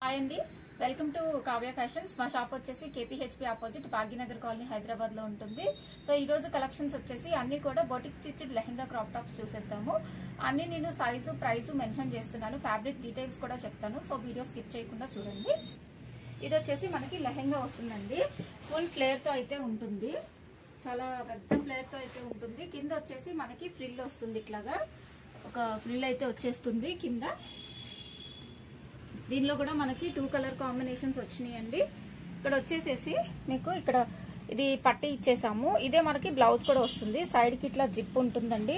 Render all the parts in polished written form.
Hi అండి, welcome to Kavya fashions. మా shop వచ్చేసి KPHP opposite Bhagyanagar colony Hyderabad లో ఉంటుంది. సో ఈ రోజు కలెక్షన్స్ వచ్చేసి అన్ని కూడా boutique stitched lehenga crop tops చూసేద్దాము. అన్ని నేను సైజు ప్రైస్ మెన్షన్ చేస్తున్నాను, ఫ్యాబ్రిక్ డీటెయిల్స్ కూడా చెప్తాను. సో వీడియో స్కిప్ చేయకుండా చూడండి. ఇది వచ్చేసి మనకి లెహంగా వస్తుందండి. ఫుల్ ఫ్లేర్ తో అయితే ఉంటుంది, చాలా పెద్ద ఫ్లేర్ తో అయితే ఉంటుంది. కింద వచ్చేసి మనకి ఫ్రిల్ వస్తుంది, ఇట్లాగా ఒక ఫ్రిల్ అయితే వచ్చేస్తుంది కింద. దీనిలో కూడా మనకి 2 కలర్ కాంబినేషన్స్ వచ్చినాయండి. ఇక్కడ వచ్చేసేసి మీకు ఇక్కడ ఇది పట్టి ఇచ్చేసాము. ఇదే మనకి బ్లౌజ్ కూడా వస్తుంది. సైడ్ కి ఇట్లా జిప్ ఉంటుందండి,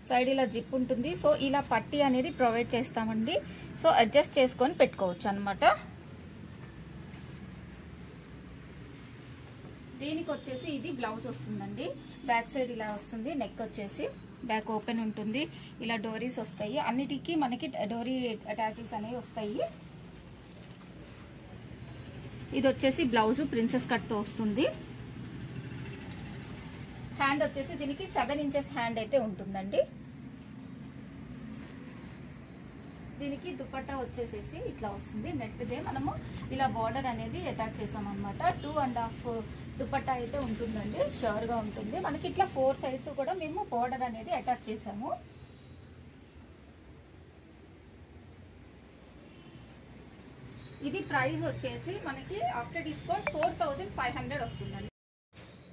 సైడ్ ఇలా జిప్ ఉంటుంది. సో ఇలా పట్టి అనేది ప్రొవైడ్ చేస్తామండి. సో అడ్జస్ట్ చేసుకొని పెట్టుకోవచ్చు అన్నమాట. దీనికి వచ్చేసి ఇది బ్లౌజ్ వస్తుందండి. బ్యాక్ సైడ్ ఇలా వస్తుంది, నెక్ వచ్చేసి బ్యాక్ ఓపెన్ ఉంటుంది. ఇలా డోరీస్ వస్తాయి, అన్నిటికీ మనకి డోరీ టాసిల్స్ అనేవి వస్తాయి. ఇది వచ్చేసి బ్లౌజ్ ప్రిన్సెస్ కట్ తో వస్తుంది. హ్యాండ్ వచ్చేసి దీనికి 7 ఇంచెస్ హ్యాండ్ అయితే ఉంటుందండి. దీనికి దుపట్టా వచ్చేసేసి ఇట్లా వస్తుంది. నెట్దే మనము ఇలా బార్డర్ అనేది అటాచ్ చేసాం అనమాట. 2.5 దుపట్టా అయితే ఉంటుందండి, షూర్ గా ఉంటుంది. మనకి ఇట్లా 4 సైడ్స్ కూడా మేము బార్డర్ అనేది అటాచ్ చేసాము. ఇది ప్రైస్ వచ్చేసి మనకి ఆఫ్టర్ డిస్కౌంట్ 4500 వస్తుందండి.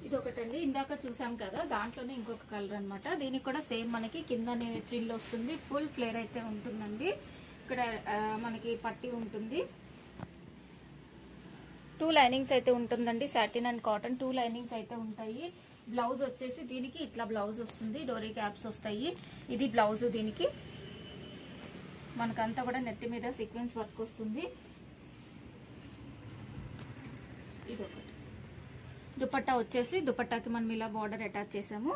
ఇది ఒకటండి, ఇందాక చూసాం కదా దాంట్లోనే ఇంకొక కలర్ అనమాట. దీనికి కూడా సేమ్ మనకి కిందనే ఫ్రిల్ వస్తుంది, ఫుల్ ఫ్లేర్ అయితే ఉంటుందండి. ఇక్కడ మనకి పట్టి ఉంటుంది, 2 లైనింగ్స్ అయితే ఉంటుందండి. సాటిన్ అండ్ కాటన్ 2 లైనింగ్స్ అయితే ఉంటాయి. బ్లౌజ్ వచ్చేసి దీనికి ఇట్లా బ్లౌజ్ వస్తుంది, డోరీ క్యాప్స్ వస్తాయి. ఇది బ్లౌజ్, దీనికి మనకంతా కూడా నెట్ మీద సీక్వెన్స్ వర్క్ వస్తుంది. ఇది ఒకటి. దుపట్టా వచ్చేసి దుపట్టాకి మనం ఇలా బార్డర్ అటాచ్ చేసాము.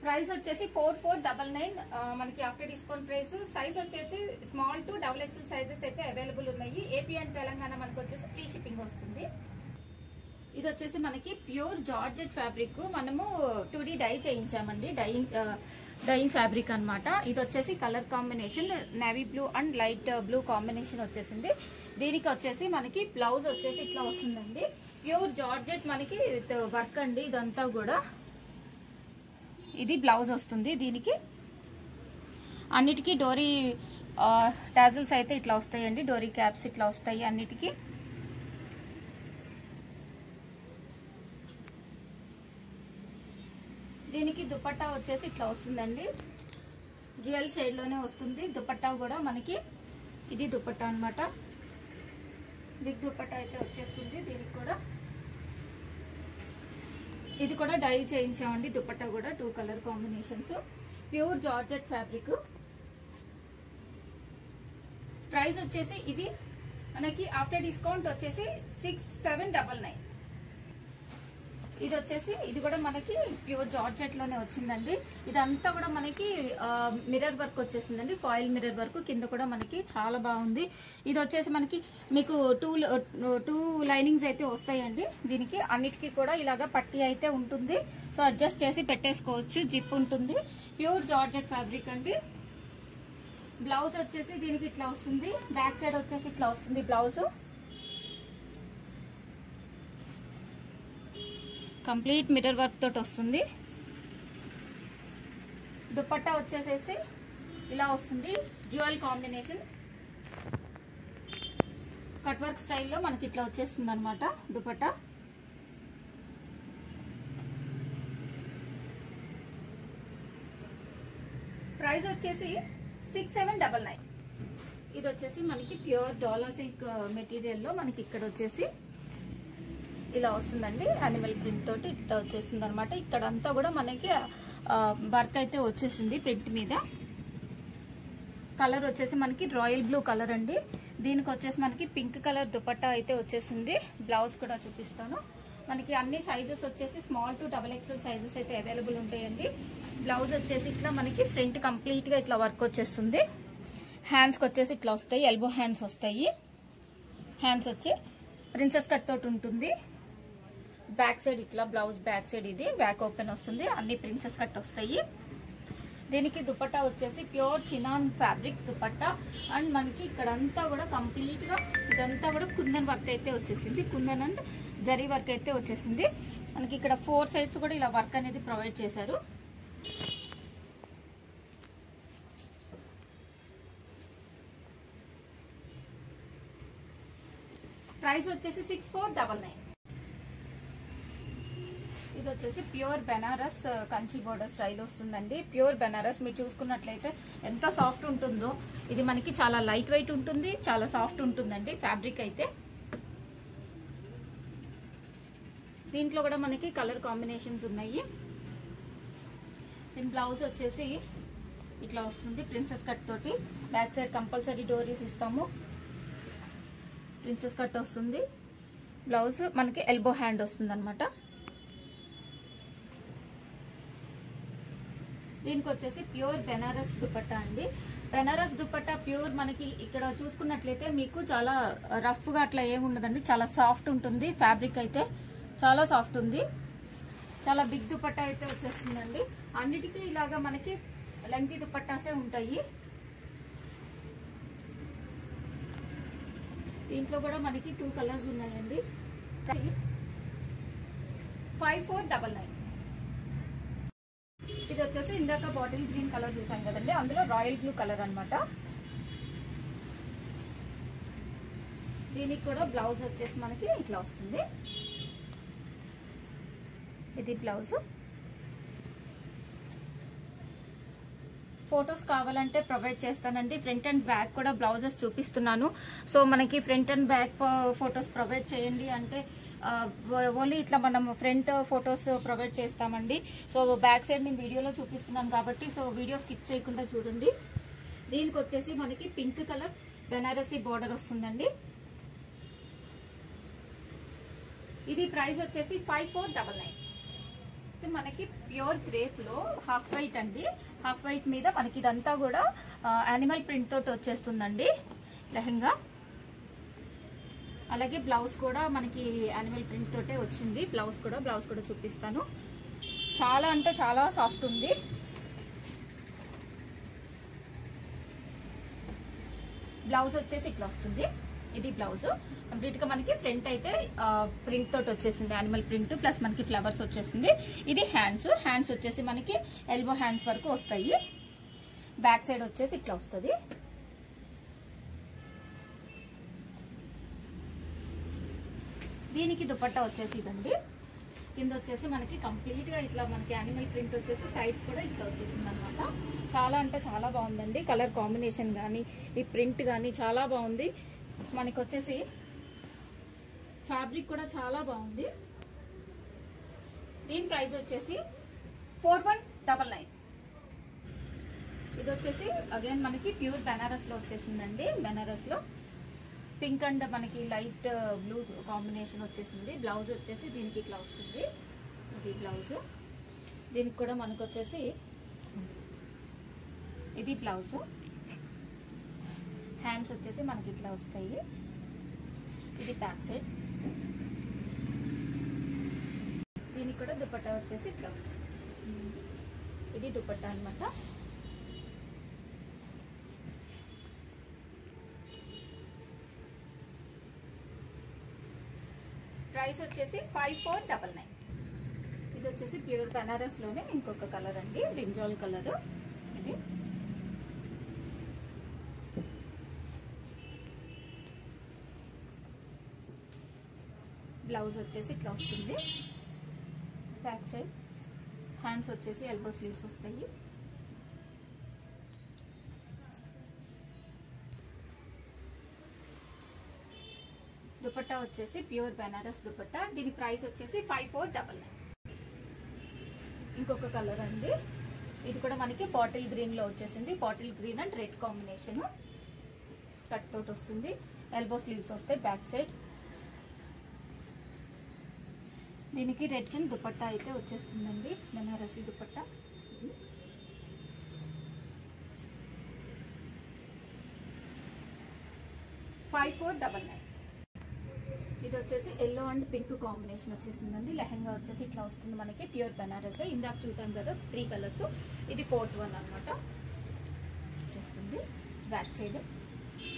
ప్రైస్ వచ్చేసి 4499 మనకి ఆఫ్టర్ డిస్కౌంట్ ప్రైస్. సైజ్ వచ్చేసి స్మాల్ టు XXL సైజెస్ అయితే అవైలబుల్ ఉన్నాయి. ఏపీ అండ్ తెలంగాణ మనకు వచ్చేసి ఫ్రీ షిప్పింగ్ వస్తుంది. ఇది వచ్చేసి మనకి ప్యూర్ జార్జెట్ ఫ్యాబ్రిక్, మనము 2D డై చేయించామండి. డైయింగ్ ఫ్యాబ్రిక్ అన్నమాట. ఇది వచ్చేసి colour combination navy blue and light blue combination వచ్చేసింది. దీనికి వచ్చేసి మనకి బ్లౌజ్ వచ్చేసి ఇట్లా వస్తుందండి. ప్యూర్ జార్జెట్ మనకి విత్ వర్క్ అండి ఇదంతా కూడా. ఇది బ్లౌజ్ వస్తుంది. దీనికి అన్నిటికీ డోరీ టాజిల్స్ అయితే ఇట్లా వస్తాయండి, డోరీ క్యాప్స్ ఇట్లా వస్తాయి అన్నిటికీ. దీనికి దుపట్టా వచ్చేసి ఇట్లా వస్తుందండి, డ్యూయల్ షేడ్ లోనే వస్తుంది. దుపట్టా కూడా మనకి ఇది దుపట్టా అన్నమాట, బిగ్ దుపట్టా అయితే వచ్చేస్తుంది. దీనికి కూడా ఇది కూడా డై చేయించామండి. దుపట్టా కూడా 2 colour combinations, pure georgette fabric. Price వచ్చేసి ఇది మనకి ఆఫ్టర్ డిస్కౌంట్ వచ్చేసి 6799. ఇది వచ్చేసి ఇది కూడా మనకి ప్యూర్ జార్జెట్ లోనే వచ్చిందండి. ఇదంతా కూడా మనకి మిర్రర్ వర్క్ వచ్చేసిందండి, ఫాయిల్ మిర్రర్ వర్క్. కింద కూడా మనకి చాలా బాగుంది. ఇది వచ్చేసి మనకి మీకు 2 లైనింగ్స్ అయితే వస్తాయండి. దీనికి అన్నిటికీ కూడా ఇలాగా పట్టి అయితే ఉంటుంది. సో అడ్జస్ట్ చేసి పెట్టేసుకోవచ్చు, జిప్ ఉంటుంది. ప్యూర్ జార్జెట్ ఫ్యాబ్రిక్ అండి. బ్లౌజ్ వచ్చేసి దీనికి ఇట్లా వస్తుంది, బ్యాక్ సైడ్ వచ్చేసి ఇట్లా వస్తుంది బ్లౌజ్. కంప్లీట్ మిర్రర్ వర్క్ తోటి వస్తుంది. దుపట్టా వచ్చేసేసి ఇలా వస్తుంది, డ్యూయల్ కాంబినేషన్ కట్ వర్క్ స్టైల్లో మనకి ఇట్లా వచ్చేస్తుంది అనమాట దుపట్టా. ప్రైస్ వచ్చేసి 6799. ఇది వచ్చేసి మనకి ప్యూర్ డాలర్ సిల్క్ మెటీరియల్ లో మనకి ఇక్కడ వచ్చేసి ఇలా వస్తుందండి, యానిమల్ ప్రింట్ తోటి ఇట్లా వచ్చేస్తుంది అనమాట. ఇక్కడ అంతా కూడా మనకి వర్క్ అయితే వచ్చేసింది ప్రింట్ మీద. కలర్ వచ్చేసి మనకి రాయల్ బ్లూ కలర్ అండి. దీనికి వచ్చేసి మనకి పింక్ కలర్ దుపట్టా అయితే వచ్చేసింది. బ్లౌజ్ కూడా చూపిస్తాను. మనకి అన్ని సైజెస్ వచ్చేసి స్మాల్ టు XXL సైజెస్ అయితే అవైలబుల్ ఉంటాయండి. బ్లౌజ్ వచ్చేసి ఇట్లా మనకి ఫ్రంట్ కంప్లీట్ గా ఇట్లా వర్క్ వచ్చేస్తుంది. హ్యాండ్స్ కి వచ్చేసి ఇట్లా వస్తాయి, ఎల్బో హ్యాండ్స్ వస్తాయి. హ్యాండ్స్ వచ్చి ప్రిన్సెస్ కట్ తోటి ఉంటుంది. బ్యాక్ సైడ్ ఇట్లా బ్లౌజ్ బ్యాక్ సైడ్ ఇది బ్యాక్ ఓపెన్ వస్తుంది, అన్ని ప్రిన్సెస్ కట్ వస్తాయి. దీనికి దుపట్టా వచ్చేసి pure chinon fabric dupatta. And మనకి ఇక్కడంతా కూడా కంప్లీట్ గా ఇదంతా కూడా కుందన్ వర్క్ అయితే వచ్చేసింది, కుందన్ అండ్ జరీ వర్క్ అయితే వచ్చేసింది. మనకి ఇక్కడ 4 సైడ్స్ కూడా ఇలా వర్క్ అనేది ప్రొవైడ్ చేశారు. ప్రైస్ వచ్చేసి 6499. ఇది వచ్చేసి pure Banaras Kanchi border style వస్తుందండి. ప్యూర్ బెనారస్ మీరు చూసుకున్నట్లయితే ఎంత సాఫ్ట్ ఉంటుందో, ఇది మనకి చాలా లైట్ వెయిట్ ఉంటుంది, చాలా సాఫ్ట్ ఉంటుందండి ఫ్యాబ్రిక్ అయితే. దీంట్లో కూడా మనకి కలర్ కాంబినేషన్స్ ఉన్నాయి. దీని బ్లౌజ్ వచ్చేసి ఇట్లా వస్తుంది ప్రిన్సెస్ కట్ తోటి. బ్యాక్ సైడ్ కంపల్సరీ డోరీస్ ఇస్తాము, ప్రిన్సెస్ కట్ వస్తుంది. బ్లౌజ్ మనకి ఎల్బో హ్యాండ్ వస్తుంది అనమాట. దీనికి వచ్చేసి ప్యూర్ బెనారస్ దుపట్టా అండి. బెనారస్ దుపట్టా ప్యూర్ మనకి ఇక్కడ చూసుకున్నట్లయితే మీకు చాలా రఫ్ గా అట్లా ఏమి ఉండదండి, చాలా సాఫ్ట్ ఉంటుంది. ఫ్యాబ్రిక్ అయితే చాలా సాఫ్ట్ ఉంది, చాలా బిగ్ దుపట్టా అయితే వచ్చేస్తుందండి. అన్నిటికీ ఇలాగా మనకి లెంగ్తీ దుపట్టాసే ఉంటాయి. దీంట్లో కూడా మనకి 2 కలర్స్ ఉన్నాయండి. 5499. ఇది వచ్చేసి ఇందాక బాటిల్ గ్రీన్ కలర్ చూసాం కదండి, అందులో రాయల్ బ్లూ కలర్ అన్నమాట. దీనికి కూడా బ్లౌజ్ వచ్చేసి మనకి ఇట్లా వస్తుంది. ఇది బ్లౌజ్. ఫొటోస్ కావాలంటే ప్రొవైడ్ చేస్తానండి. ఫ్రంట్ అండ్ బ్యాక్ కూడా బ్లౌజెస్ చూపిస్తున్నాను. సో మనకి front and back photos provide చేయండి అంటే ఓన్లీ ఇట్లా మనం ఫ్రంట్ ఫొటోస్ ప్రొవైడ్ చేస్తామండి. సో బ్యాక్ సైడ్ నేను వీడియోలో చూపిస్తున్నాను కాబట్టి సో వీడియో స్కిప్ చేయకుండా చూడండి. దీనికి వచ్చేసి మనకి పింక్ కలర్ బెనారసీ బోర్డర్ వస్తుందండి. ఇది ప్రైస్ వచ్చేసి 5499. మనకి ప్యూర్ గ్రేప్ లో హాఫ్ వైట్ అండి. హాఫ్ వైట్ మీద మనకి ఇదంతా కూడా యానిమల్ ప్రింట్ తోటి వచ్చేస్తుందండి లెహంగా. అలాగే బ్లౌజ్ కూడా మనకి యానిమల్ ప్రింట్ తోటే వచ్చింది. బ్లౌజ్ కూడా చూపిస్తాను. చాలా అంటే చాలా సాఫ్ట్ ఉంది. బ్లౌజ్ వచ్చేసి ఇట్లా వస్తుంది. ఇది బ్లౌజ్ కంప్లీట్ గా మనకి ఫ్రంట్ అయితే ప్రింట్ తోటి వచ్చేసింది, యానిమల్ ప్రింట్ ప్లస్ మనకి ఫ్లవర్స్ వచ్చేసింది. ఇది హ్యాండ్స్ వచ్చేసి మనకి ఎల్బో హ్యాండ్స్ వరకు వస్తాయి. బ్యాక్ సైడ్ వచ్చేసి ఇట్లా వస్తుంది. దీనికి దుపట్టా వచ్చేసి ఇదండి. కింద వచ్చేసి మనకి కంప్లీట్ గా ఇట్లా మనకి యానిమల్ ప్రింట్ వచ్చేసి సైడ్స్ కూడా ఇట్లా వచ్చేసింది అనమాట. చాలా అంటే చాలా బాగుందండి. కలర్ కాంబినేషన్ కానీ ఈ ప్రింట్ కానీ చాలా బాగుంది. మనకి వచ్చేసి ఫ్యాబ్రిక్ కూడా చాలా బాగుంది. దీని ప్రైస్ వచ్చేసి 4199. ఇది వచ్చేసి అగైన్ మనకి ప్యూర్ బెనారస్ లో వచ్చేసిందండి. బెనారస్ లో పింక్ అండ్ మనకి లైట్ బ్లూ కాంబినేషన్ వచ్చేసింది. బ్లౌజ్ వచ్చేసి దీనికి ఇట్లా వస్తుంది. ఇది బ్లౌజ్. దీనికి కూడా మనకు వచ్చేసి ఇది బ్లౌజ్. హ్యాండ్స్ వచ్చేసి మనకి ఇట్లా వస్తాయి. ఇది బ్యాక్ సైడ్. దీనికి కూడా దుపట్టా వచ్చేసి ఇట్లా. ఇది దుపట్టా అన్నమాట. ప్రైస్ వచ్చేసి 5499. ఇది వచ్చేసి ప్యూర్ బెనారస్ లోనే ఇంకొక కలర్ అండి, బ్రింజాల్ కలర్. ఇది బ్లౌజ్ వచ్చేసి ఇట్లా వస్తుంది. బ్యాక్ సైడ్ హ్యాండ్స్ వచ్చేసి ఎల్బో స్లీవ్స్ వస్తాయి. దుపట్టా వచ్చేసి ప్యూర్ బెనారస్ దుపట్టా. దీని ప్రైస్ వచ్చేసి 5499. ఇంకొక కలర్ అండి. ఇది కూడా మనకి బాటిల్ గ్రీన్ లో వచ్చేసింది. Bottle green and red combination cut తోటి వస్తుంది. ఎల్బో స్లీవ్స్ వస్తాయి బ్యాక్ సైడ్. దీనికి రెడ్ అండ్ దుపట్టా అయితే వచ్చేస్తుందండి, బెనారసీ దుపట్టా. $5499. ఇది వచ్చేసి ఎల్లో అండ్ పింక్ కాంబినేషన్ వచ్చేసిందండి. లెహంగా వచ్చేసి ఇట్లా వస్తుంది మనకి, ప్యూర్ బనారస్. ఇందాక చూసాం కదా 3 కలర్స్, ఇది 4th వన్ అనమాట. వచ్చేస్తుంది బ్యాక్ సైడ్,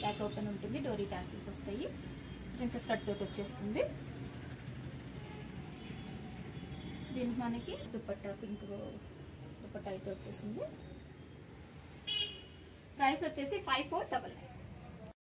బ్యాక్ ఓపెన్ ఉంటుంది, డోరీ టాసిల్స్ వస్తాయి, ప్రిన్సెస్ కట్ తోటి వచ్చేస్తుంది. దీనికి మనకి దుపట్టా, పింక్ దుపట్టా అయితే వచ్చేసింది. ప్రైస్ వచ్చేసి 5499.